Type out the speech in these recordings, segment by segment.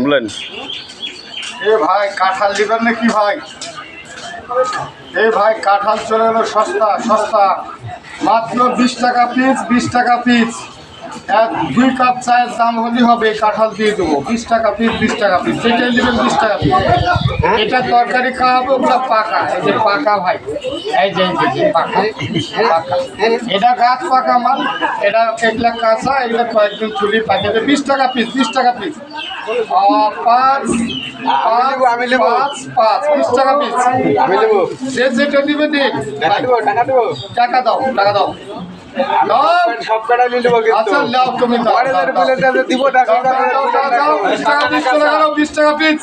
বলেন। এ ভাই কাঁঠাল দিবেন নাকি ভাই? এই ভাই কাঁঠাল চলে গেল সস্তা সস্তা, মাত্র 20 টাকা পিস, 20 টাকা পিস। 2 কাপ চায়ের দাম হলেই হবে, কাঁঠাল দিয়ে দেবো 20 টাকা পিস, 20 টাকা পিস। সেটাই দেবেন 20 টাকা পিস। এটা তরকারি খাওয়াবো, ওগুলো পাকা। এই যে পাকা ভাই, এই যে পাকা পাকা, এটা গাছ পাকা মাল। এটা এগুলা কাঁচা, এগুলা কয়েকদিন চুলি পাকে। 20 টাকা পিস, 20 টাকা পিস। 5 20 টাকা পিস। যেটা দিবে দিন, টাকা দাও, টাকা দাও। আচ্ছা লাও, তুমি দাও, 20 টাকা পিস।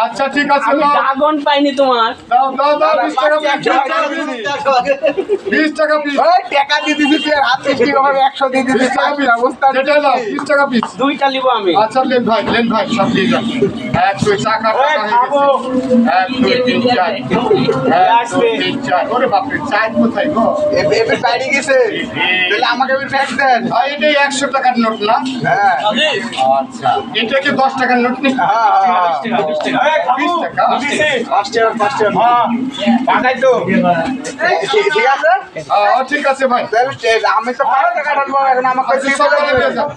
আচ্ছা ঠিক আছে, ড্রাগন পাইনি তোমার। দাও দাও দাও, 20 টাকা পিস, 20 টাকা পিস। টাকা দিয়ে দিবি, হাত মিষ্টি হবে 100 দিয়ে দিবি। 20 টাকা পিস, যেটা দাও 20 টাকা পিস। দুইটা নিবো আমি। আচ্ছা লেন ভাই, লেন ভাই, সব দিয়ে যান। 1 2 টাকা টাকা হয়ে গেছে। 1 2 3 4, 1 2 3 4। ওরে বাপরে, চাই কোথায় গো? এবার বাইরে গেছে, তাহলে আমাকে এবার ফ্যাক্স দেন। ভাই এটাই 100 টাকার নোট না? হ্যাঁ আচ্ছা, এটা কি 10 টাকার নোট নেই? 20 টাকা। ঠিক আছে, ঠিক আছে ভাই, তাহলে আমি তো 5 টাকা ঢালবো এখন, আমাকে সকালে দিয়ে যান।